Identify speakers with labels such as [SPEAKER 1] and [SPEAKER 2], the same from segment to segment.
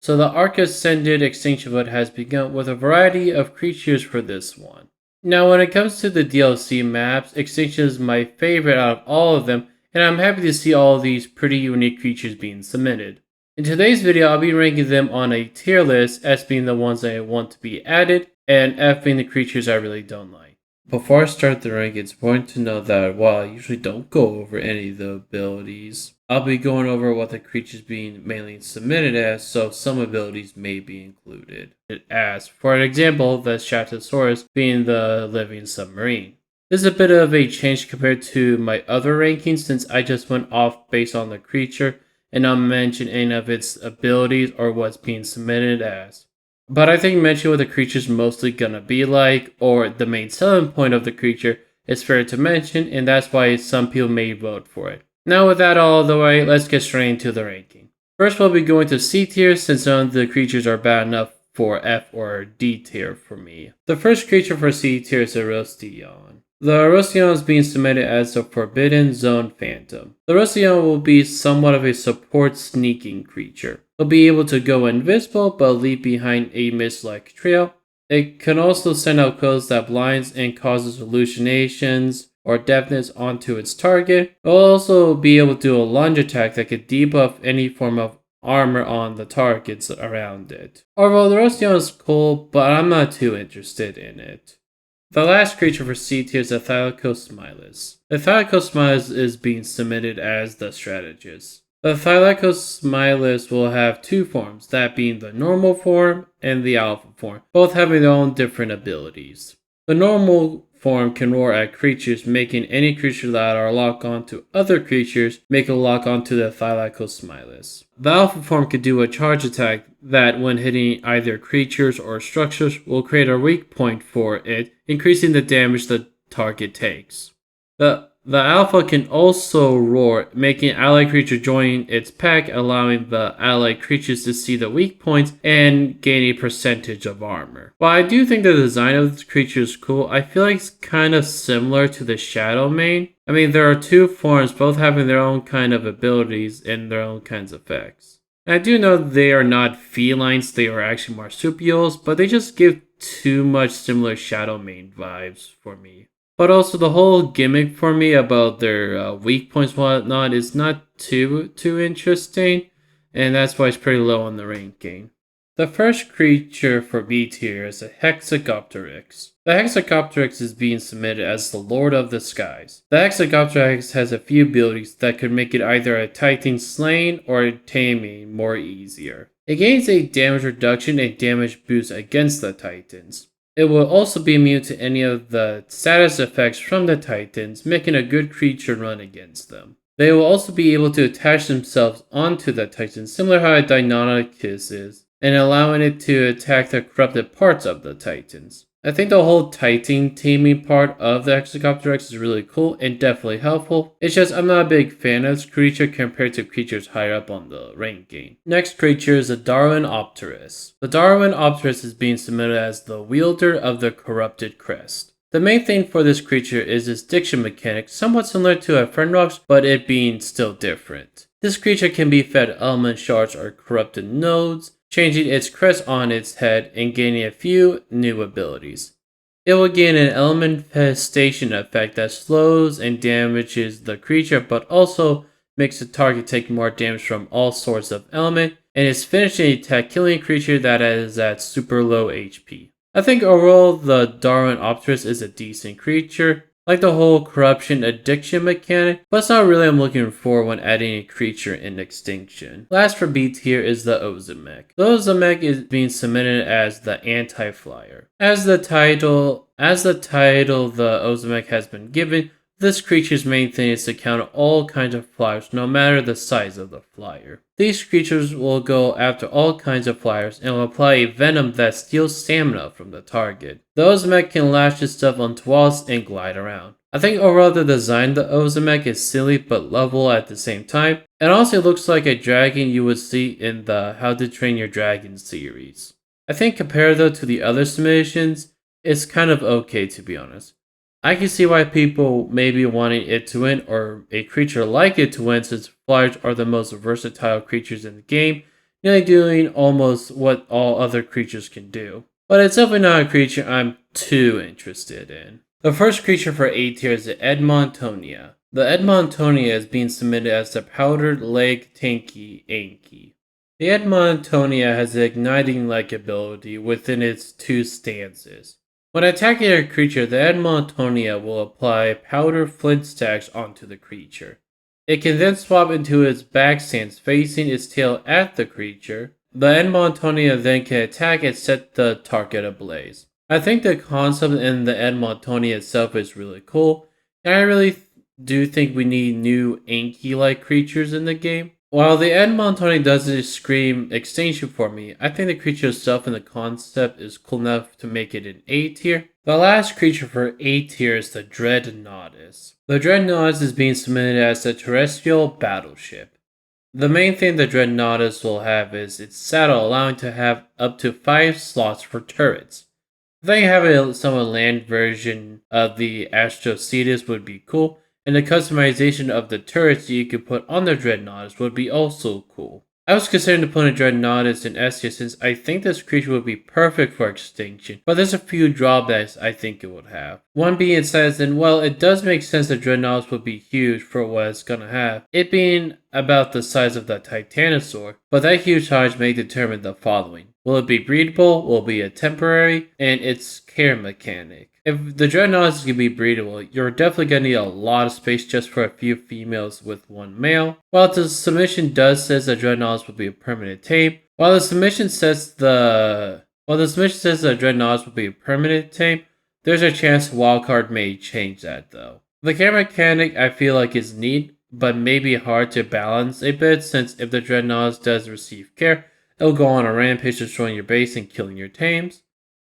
[SPEAKER 1] So the arc ascended extinction vote has begun with a variety of creatures for this one. Now when it comes to the DLC maps, Extinction is my favorite out of all of them, and I'm happy to see all of these pretty unique creatures being submitted. In today's video, I'll be ranking them on a tier list, S being the ones I want to be added, and F being the creatures I really don't like. Before I start the rank, it's important to know that while I usually don't go over any of the abilities, I'll be going over what the creatures being mainly submitted as, so some abilities may be included. As, for example, the Shatosaurus being the living submarine. This is a bit of a change compared to my other rankings since I just went off based on the creature and not mention any of its abilities or what's being submitted as. But I think mentioning what the creature's mostly gonna be like, or the main selling point of the creature, is fair to mention, and that's why some people may vote for it. Now with that all the way, let's get straight into the ranking. First we'll be going to C tier since none of the creatures are bad enough for F or D tier for me. The first creature for C tier is a Rostion. The Rostion is being submitted as a Forbidden Zone Phantom. The Rostion will be somewhat of a support sneaking creature. It'll be able to go invisible but leave behind a mist-like trail. It can also send out codes that blinds and causes hallucinations or deafness onto its target. It'll also be able to do a lunge attack that could debuff any form of armor on the targets around it. Overall, the Rostion is cool, but I'm not too interested in it. The last creature for C tier is the Thylacolsmilus. The Thylacolsmilus is being submitted as the strategist. The Thylacolsmilus will have two forms, that being the normal form and the alpha form, both having their own different abilities. The normal form can roar at creatures, making any creature that are locked onto other creatures make a lock onto the Thylacolsmilus. The alpha form can do a charge attack that when hitting either creatures or structures will create a weak point for it, increasing the damage the target takes. The alpha can also roar, making allied creatures join its pack, allowing the allied creatures to see the weak points and gain a percentage of armor. While I do think the design of this creature is cool, I feel like it's kind of similar to the Shadow main. I mean, there are two forms, both having their own kind of abilities and their own kinds of effects. And I do know they are not felines, they are actually marsupials, but they just give too much similar Shadow main vibes for me. But also the whole gimmick for me about their weak points and whatnot is not too interesting, and that's why it's pretty low on the ranking. The first creature for B tier is a Hexacopteryx. The Hexacopteryx is being submitted as the Lord of the Skies. The Hexacopteryx has a few abilities that could make it either a Titan slaying or taming more easier. It gains a damage reduction and damage boost against the Titans. It will also be immune to any of the status effects from the Titans, making a good creature run against them. They will also be able to attach themselves onto the Titans, similar how a Deinonychus is, and allowing it to attack the corrupted parts of the Titans. I think the whole Titan taming part of the Hexacopteryx is really cool and definitely helpful. It's just I'm not a big fan of this creature compared to creatures higher up on the ranking. Next creature is the Darwinopterus. The Darwinopterus is being submitted as the wielder of the corrupted crest. The main thing for this creature is its diction mechanic, somewhat similar to a Fenrox, but it being still different. This creature can be fed element shards or corrupted nodes, changing its crest on its head and gaining a few new abilities. It will gain an elementation effect that slows and damages the creature, but also makes the target take more damage from all sorts of element, and is finishing attack killing a creature that is at super low HP. I think overall the Darwinopterus is a decent creature. I like the whole corruption addiction mechanic, but it's not really I'm looking for when adding a creature in Extinction. Last for B tier is the Ozamek. The Ozamek is being submitted as the anti-flyer. As the title the Ozamek has been given, this creature's main thing is to counter all kinds of flyers, no matter the size of the flyer. These creatures will go after all kinds of flyers and will apply a venom that steals stamina from the target. The Ozamek can lash itself onto walls and glide around. I think overall the design of the Ozamek is silly but lovable at the same time. It honestly looks like a dragon you would see in the How to Train Your Dragon series. I think compared though to the other submissions, it's kind of okay to be honest. I can see why people may be wanting it to win or a creature like it to win since flyers are the most versatile creatures in the game, nearly doing almost what all other creatures can do. But it's definitely not a creature I'm too interested in. The first creature for A tier is the Edmontonia. The Edmontonia is being submitted as the Powdered Leg Tanky Anki. The Edmontonia has an igniting-like ability within its two stances. When attacking a creature, the Edmontonia will apply powder flint stacks onto the creature. It can then swap into its back stance facing its tail at the creature. The Edmontonia then can attack and set the target ablaze. I think the concept in the Edmontonia itself is really cool, and I really do think we need new Anki-like creatures in the game. While the Edmontonia doesn't scream Extinction for me, I think the creature itself and the concept is cool enough to make it an A tier. The last creature for A tier is the Dreadnoughtus. The Dreadnoughtus is being submitted as a terrestrial battleship. The main thing the Dreadnoughtus will have is its saddle, allowing to have up to 5 slots for turrets. I think having a somewhat land version of the Astrocetus would be cool, and the customization of the turrets you could put on the Dreadnoughtus would be also cool. I was considering putting a Dreadnoughtus in S tier since I think this creature would be perfect for Extinction, but there's a few drawbacks I think it would have. One being its size, and well, it does make sense that Dreadnoughtus would be huge for what it's gonna have, it being about the size of the Titanosaur, but that huge size may determine the following. Will it be breedable? Will it be a temporary? And its care mechanic. If the Dreadnoughtus is going to be breedable, you're definitely going to need a lot of space just for a few females with one male. While the submission does says the Dreadnoughtus will be a permanent tame, while the submission says the Dreadnoughtus will be a permanent tame, there's a chance Wildcard may change that though. The care mechanic I feel like is neat, but may be hard to balance a bit since if the Dreadnoughtus does receive care, it'll go on a rampage destroying your base and killing your tames.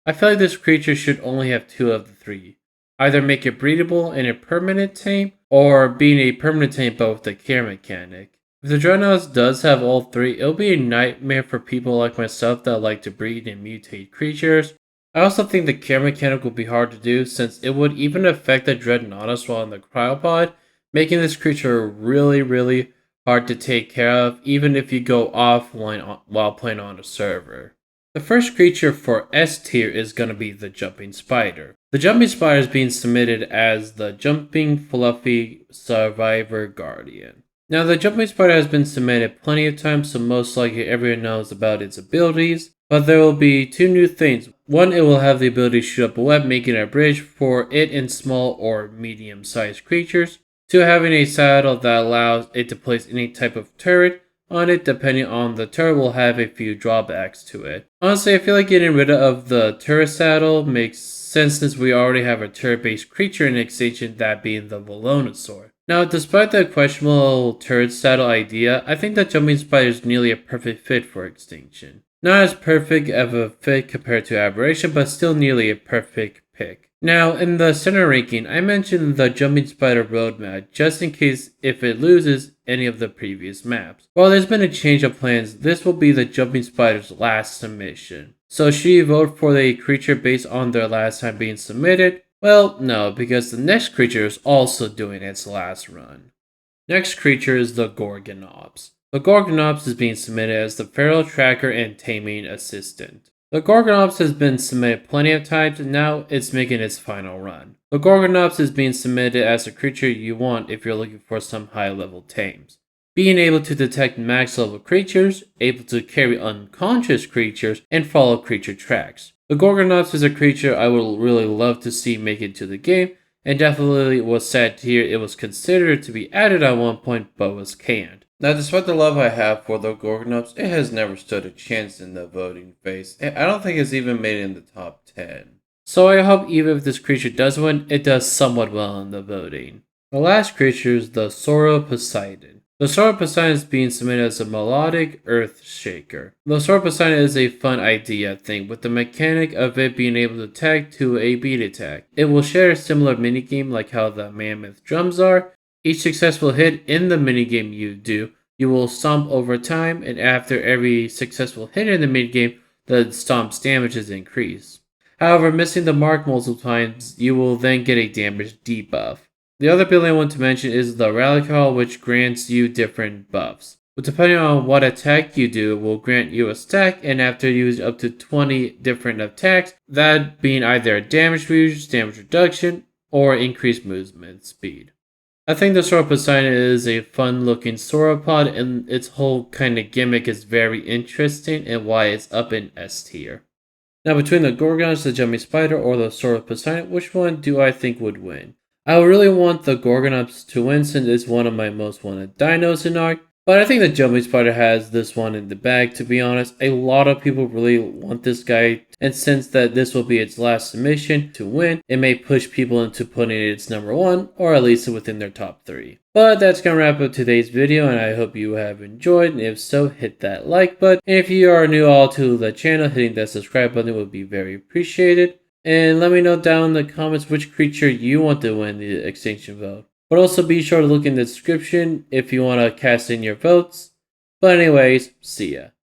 [SPEAKER 1] I feel like this creature should only have 2 of the 3. Either make it breedable and a permanent tame, or being a permanent tame but with a care mechanic. If the Dreadnoughtus does have all 3, it'll be a nightmare for people like myself that like to breed and mutate creatures. I also think the care mechanic will be hard to do since it would even affect the Dreadnoughtus while in the cryopod, making this creature really hard to take care of even if you go offline while playing on a server. The first creature for S tier is going to be the Jumping Spider. The Jumping Spider is being submitted as the Jumping Fluffy Survivor Guardian. Now the Jumping Spider has been submitted plenty of times, so most likely everyone knows about its abilities, but there will be 2 new things. One, it will have the ability to shoot up a web, making a bridge for it and small or medium-sized creatures. 2, having a saddle that allows it to place any type of turret on it, depending on the turret will have a few drawbacks to it. Honestly, I feel like getting rid of the turret saddle makes sense since we already have a turret-based creature in Extinction, that being the Velonosaur. Now, despite the questionable turret saddle idea, I think that Jumping Spider is nearly a perfect fit for Extinction. Not as perfect of a fit compared to Aberration, but still nearly a perfect pick. Now, in the center ranking, I mentioned the Jumping Spider roadmap just in case if it loses any of the previous maps. While there's been a change of plans, this will be the Jumping Spider's last submission. So should you vote for the creature based on their last time being submitted? Well, no, because the next creature is also doing its last run. Next creature is the Gorgonops. The Gorgonops is being submitted as the Feral Tracker and Taming Assistant. The Gorgonops has been submitted plenty of times and now it's making its final run. The Gorgonops is being submitted as a creature you want if you're looking for some high level tames. Being able to detect max level creatures, able to carry unconscious creatures, and follow creature tracks. The Gorgonops is a creature I would really love to see make it to the game, and definitely was sad to hear it was considered to be added at one point but was canned. Now, despite the love I have for the Gorgonops, it has never stood a chance in the voting phase. I don't think it's even made it in the top 10. So I hope even if this creature does win, it does somewhat well in the voting. The last creature is the Sauroposeidon. The Sauroposeidon is being submitted as a melodic earth shaker. The Sauroposeidon is a fun idea, I think, with the mechanic of it being able to tag to a beat attack. It will share a similar minigame like how the mammoth drums are. Each successful hit in the minigame you do, you will stomp over time, and after every successful hit in the minigame, the stomp's damage is increased. However, missing the mark multiple times, you will then get a damage debuff. The other ability I want to mention is the Rally Call, which grants you different buffs. But depending on what attack you do, will grant you a stack, and after you use up to 20 different attacks, that being either a damage reduce, damage reduction, or increased movement speed. I think the Sword of Poseidon is a fun looking sauropod, and its whole kind of gimmick is very interesting and why it's up in S tier. Now, between the Gorgons, the Jumping Spider, or the Sword of Poseidon, which one do I think would win? I would really want the Gorgonops to win since it's one of my most wanted dinos in Arc, but I think the Jumping Spider has this one in the bag, to be honest. A lot of people really want this guy, and since that this will be its last submission to win, it may push people into putting it its number 1, or at least within their top 3. But that's gonna wrap up today's video, and I hope you have enjoyed, and if so, hit that like button. And if you are new all to the channel, hitting that subscribe button would be very appreciated. And let me know down in the comments which creature you want to win the Extinction vote. But also be sure to look in the description if you want to cast in your votes. But anyways, see ya.